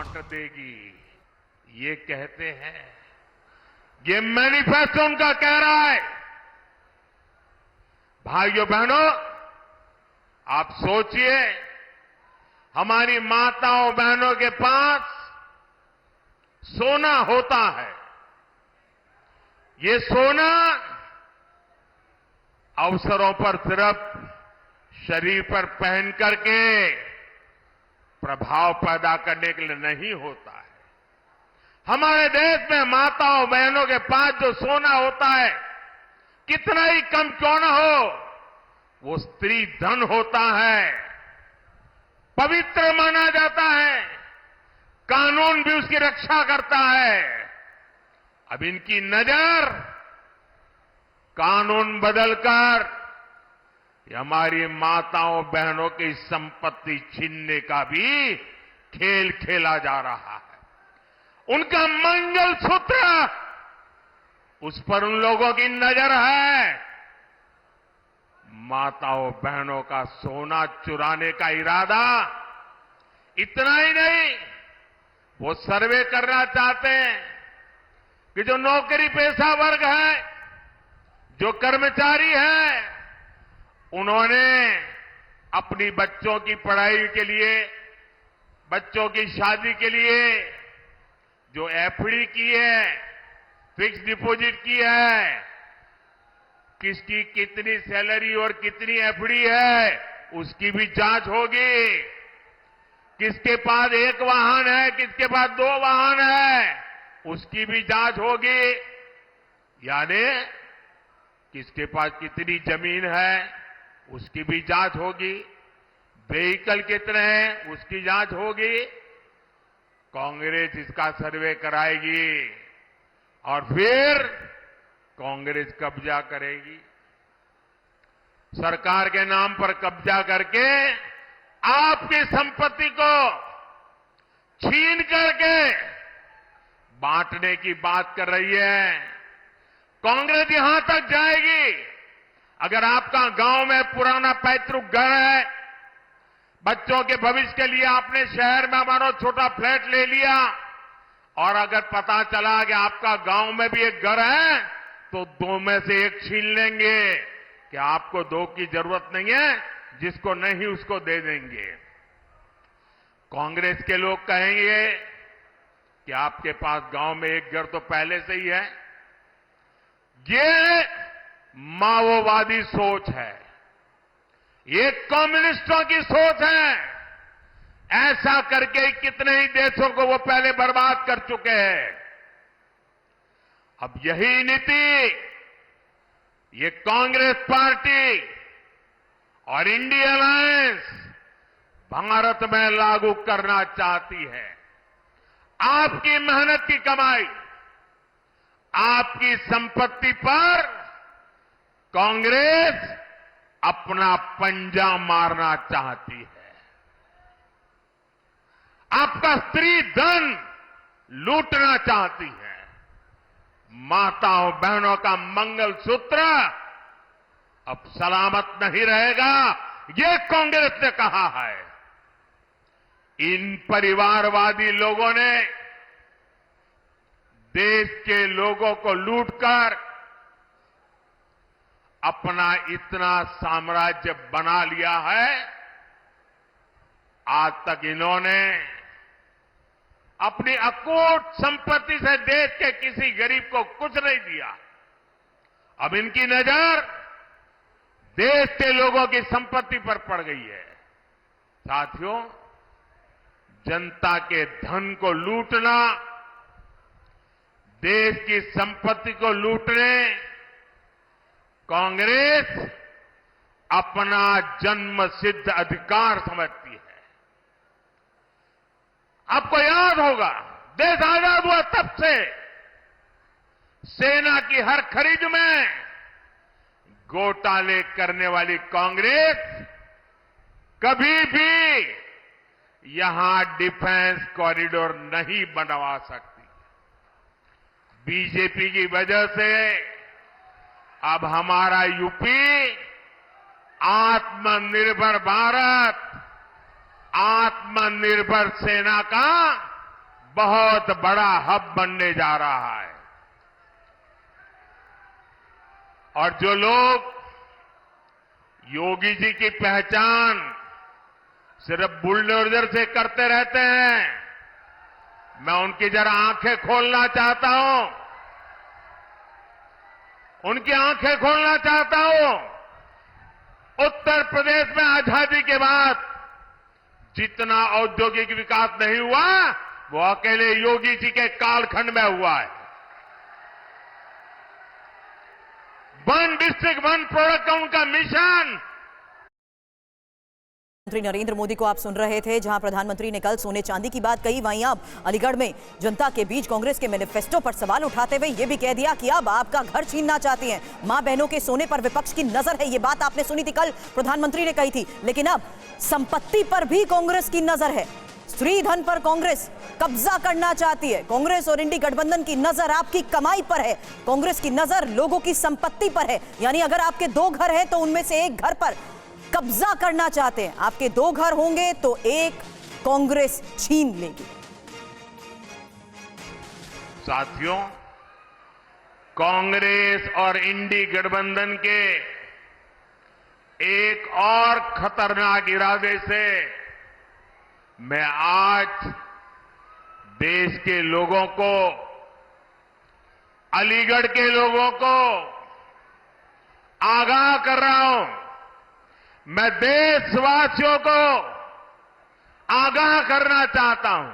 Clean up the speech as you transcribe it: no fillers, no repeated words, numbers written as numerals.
बांट देगी, ये कहते हैं। ये मैनिफेस्टो उनका कह रहा है। भाइयों बहनों, आप सोचिए, हमारी माताओं बहनों के पास सोना होता है। ये सोना अवसरों पर सिर्फ शरीर पर पहन करके प्रभाव पैदा करने के लिए नहीं होता है। हमारे देश में माताओं बहनों के पास जो सोना होता है, कितना ही कम क्यों न हो, वो स्त्री धन होता है, पवित्र माना जाता है, कानून भी उसकी रक्षा करता है। अब इनकी नजर कानून बदलकर हमारी माताओं बहनों की संपत्ति छीनने का भी खेल खेला जा रहा है। उनका मंगलसूत्र, उस पर उन लोगों की नजर है। माताओं बहनों का सोना चुराने का इरादा, इतना ही नहीं, वो सर्वे करना चाहते हैं कि जो नौकरी पेशा वर्ग है, जो कर्मचारी है, उन्होंने अपनी बच्चों की पढ़ाई के लिए, बच्चों की शादी के लिए जो एफडी की है, फिक्स डिपॉजिट की है, किसकी कितनी सैलरी और कितनी एफडी है, उसकी भी जांच होगी। किसके पास एक वाहन है, किसके पास 2 वाहन है, उसकी भी जांच होगी। यानी किसके पास कितनी जमीन है, उसकी भी जांच होगी। व्हीकल कितने हैं, उसकी जांच होगी। कांग्रेस इसका सर्वे कराएगी और फिर कांग्रेस कब्जा करेगी। सरकार के नाम पर कब्जा करके आपकी संपत्ति को छीन करके बांटने की बात कर रही है। कांग्रेस यहां तक जाएगी, अगर आपका गांव में पुराना पैतृक घर है, बच्चों के भविष्य के लिए आपने शहर में मानो छोटा फ्लैट ले लिया, और अगर पता चला कि आपका गांव में भी एक घर है, तो 2 में से 1 छीन लेंगे कि आपको 2 की जरूरत नहीं है, जिसको नहीं उसको दे देंगे। कांग्रेस के लोग कहेंगे कि आपके पास गांव में एक घर तो पहले से ही है। ये माओवादी सोच है, ये कम्युनिस्टों की सोच है। ऐसा करके कितने ही देशों को वो पहले बर्बाद कर चुके हैं। अब यही नीति ये कांग्रेस पार्टी और इंडिया अलायंस भारत में लागू करना चाहती है। आपकी मेहनत की कमाई, आपकी संपत्ति पर कांग्रेस अपना पंजा मारना चाहती है। आपका स्त्री धन लूटना चाहती है। माताओं बहनों का मंगलसूत्र अब सलामत नहीं रहेगा, ये कांग्रेस ने कहा है। इन परिवारवादी लोगों ने देश के लोगों को लूटकर अपना इतना साम्राज्य बना लिया है। आज तक इन्होंने अपनी अकूट संपत्ति से देश के किसी गरीब को कुछ नहीं दिया। अब इनकी नजर देश के लोगों की संपत्ति पर पड़ गई है। साथियों, जनता के धन को लूटना, देश की संपत्ति को लूटने कांग्रेस अपना जन्मसिद्ध अधिकार समझती है। आपको याद होगा, देश आजाद हुआ तब से सेना की हर खरीद में घोटाले करने वाली कांग्रेस कभी भी यहां डिफेंस कॉरिडोर नहीं बनवा सकती। बीजेपी की वजह से अब हमारा यूपी आत्मनिर्भर भारत, आत्मनिर्भर सेना का बहुत बड़ा हब बनने जा रहा है। और जो लोग योगी जी की पहचान सिर्फ बुलडोजर से करते रहते हैं, मैं उनकी जरा आंखें खोलना चाहता हूं, उनकी आंखें खोलना चाहता हूं। उत्तर प्रदेश में आजादी के बाद जितना औद्योगिक विकास नहीं हुआ वो अकेले योगी जी के कालखंड में हुआ है। वन डिस्ट्रिक्ट वन प्रोडक्ट का उनका मिशन। प्रधानमंत्री नरेंद्र मोदी को आप सुन रहे थे, जहां प्रधानमंत्री ने कल सोने चांदी की बात कही, वहीं अब अलीगढ़ में जनता के बीच कांग्रेस के मैनिफेस्टो पर सवाल उठाते हुए यह भी कह दिया कि अब आपका घर छीनना चाहती हैं। मां बहनों के सोने पर विपक्ष की नजर है, ये बात आपने सुनी थी, कल प्रधानमंत्री ने कही थी। लेकिन अब संपत्ति पर भी कांग्रेस की नजर है, स्त्री धन पर कांग्रेस कब्जा करना चाहती है। कांग्रेस और इंडी गठबंधन की नजर आपकी कमाई पर है, कांग्रेस की नजर लोगों की संपत्ति पर है। यानी अगर आपके 2 घर हैं तो उनमें से एक घर पर कब्जा करना चाहते हैं। आपके 2 घर होंगे तो एक कांग्रेस छीन लेगी। साथियों, कांग्रेस और इंडी गठबंधन के एक और खतरनाक इरादे से मैं आज देश के लोगों को, अलीगढ़ के लोगों को आगाह कर रहा हूं। मैं देशवासियों को आगाह करना चाहता हूं